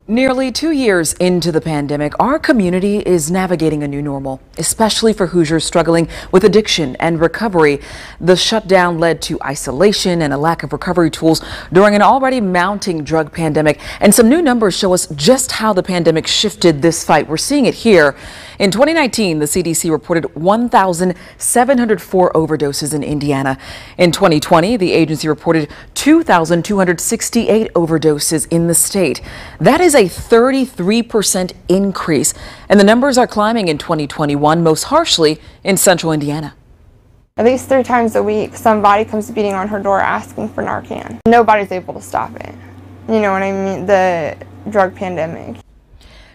Nearly 2 years into the pandemic, our community is navigating a new normal, especially for Hoosiers struggling with addiction and recovery. The shutdown led to isolation and a lack of recovery tools during an already mounting drug pandemic. And some new numbers show us just how the pandemic shifted this fight. We're seeing it here. In 2019, the CDC reported 1,704 overdoses in Indiana. In 2020, the agency reported 2,268 overdoses in the state. That is a 33% increase, and the numbers are climbing in 2021, most harshly in central Indiana. At least 3 times a week, somebody comes beating on her door asking for Narcan. Nobody's able to stop it. You know what I mean? The drug pandemic.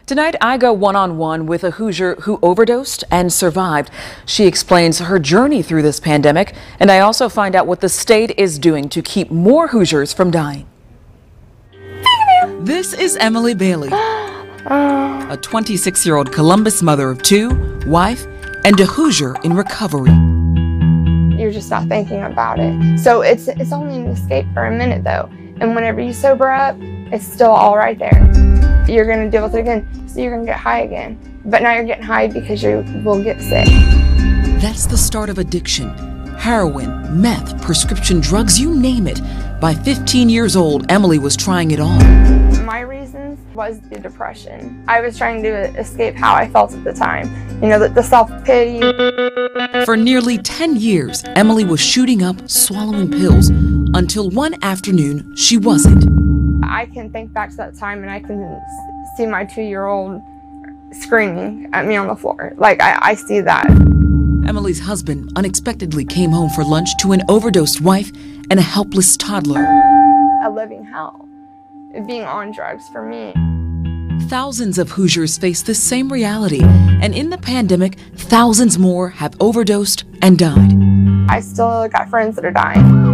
Tonight, I go one-on-one with a Hoosier who overdosed and survived. She explains her journey through this pandemic, and I also find out what the state is doing to keep more Hoosiers from dying. This is Emily Bailey, a 26-year-old Columbus mother of 2, wife, and a Hoosier in recovery. You're just not thinking about it. So it's only an escape for a minute, though. And whenever you sober up, it's still all right there. You're going to deal with it again, so you're going to get high again. But now you're getting high because you will get sick. That's the start of addiction. Heroin, meth, prescription drugs, you name it. By 15 years old, Emily was trying it all. My reasons was the depression. I was trying to escape how I felt at the time. You know, the self-pity. For nearly 10 years, Emily was shooting up, swallowing pills, until one afternoon she wasn't. I can think back to that time and I can see my 2-year-old screaming at me on the floor. Like, I see that. Emily's husband unexpectedly came home for lunch to an overdosed wife and a helpless toddler. A living hell, being on drugs for me. Thousands of Hoosiers face this same reality, and in the pandemic, thousands more have overdosed and died. I still got friends that are dying.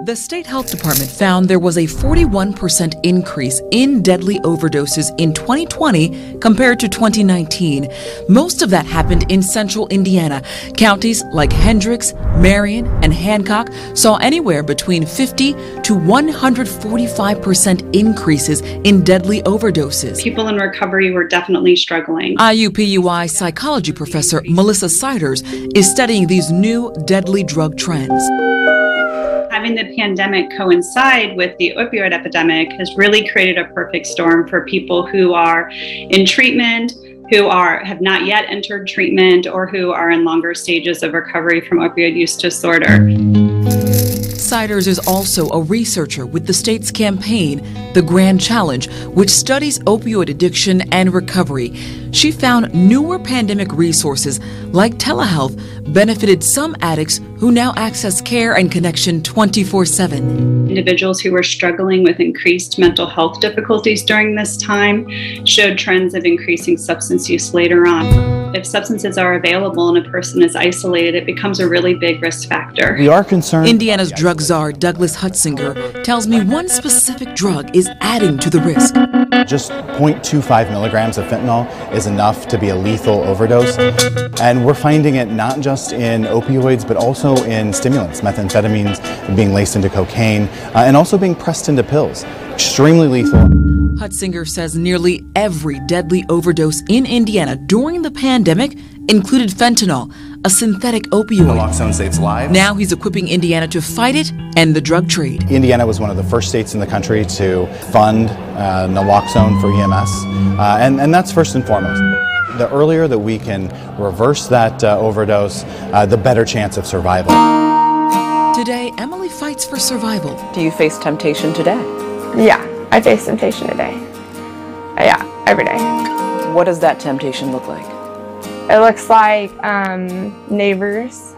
The state health department found there was a 41% increase in deadly overdoses in 2020 compared to 2019. Most of that happened in central Indiana. Counties like Hendricks, Marion, and Hancock saw anywhere between 50 to 145% increases in deadly overdoses. People in recovery were definitely struggling. IUPUI psychology professor Melissa Siders is studying these new deadly drug trends. Having the pandemic coincide with the opioid epidemic has really created a perfect storm for people who are in treatment, who have not yet entered treatment, or who are in longer stages of recovery from opioid use disorder. Siders is also a researcher with the state's campaign, The Grand Challenge, which studies opioid addiction and recovery. She found newer pandemic resources like telehealth benefited some addicts who now access care and connection 24/7. Individuals who were struggling with increased mental health difficulties during this time showed trends of increasing substance use later on. If substances are available and a person is isolated, it becomes a really big risk factor. We are concerned. Indiana's drug czar Douglas Hutzinger tells me one specific drug is adding to the risk. Just 0.25 milligrams of fentanyl is enough to be a lethal overdose. And we're finding it not just in opioids, but also in stimulants, methamphetamines being laced into cocaine, and also being pressed into pills. Extremely lethal. Hutzinger says nearly every deadly overdose in Indiana during the pandemic included fentanyl, a synthetic opioid. Naloxone saves lives. Now he's equipping Indiana to fight it and the drug trade. Indiana was one of the first states in the country to fund naloxone for EMS, and that's first and foremost. The earlier that we can reverse that overdose, the better chance of survival. Today, Emily fights for survival. Do you face temptation today? Yeah, I face temptation today. Yeah, every day. What does that temptation look like? It looks like neighbors,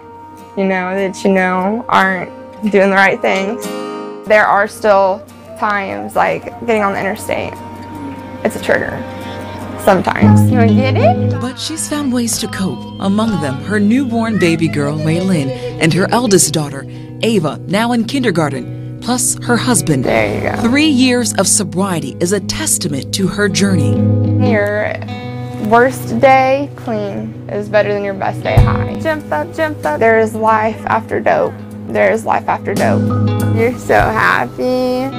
that aren't doing the right things. There are still times like getting on the interstate. It's a trigger. Sometimes. You wanna get it? But she's found ways to cope. Among them, her newborn baby girl, Maylin, and her eldest daughter, Ava, now in kindergarten, plus her husband. There you go. 3 years of sobriety is a testament to her journey. Your worst day clean is better than your best day high. Jump up, jump up. There is life after dope. There is life after dope. You're so happy.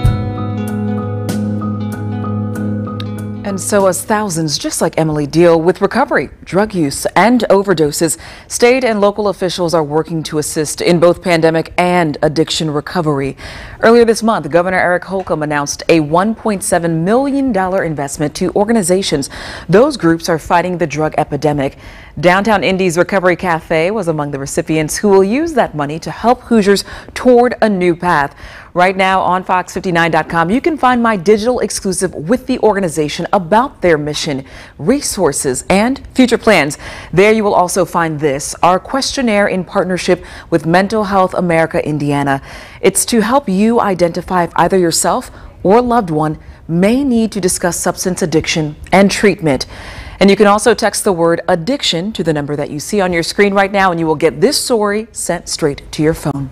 And so as thousands, just like Emily, deal with recovery, drug use, and overdoses, state and local officials are working to assist in both pandemic and addiction recovery. Earlier this month, Governor Eric Holcomb announced a $1.7 million investment to organizations. Those groups are fighting the drug epidemic. Downtown Indy's Recovery Cafe was among the recipients who will use that money to help Hoosiers toward a new path. Right now on Fox59.com, you can find my digital exclusive with the organization about their mission, resources, and future plans. There you will also find this, our questionnaire in partnership with Mental Health America Indiana. It's to help you identify if either yourself or a loved one may need to discuss substance addiction and treatment. And you can also text the word addiction to the number that you see on your screen right now, and you will get this story sent straight to your phone.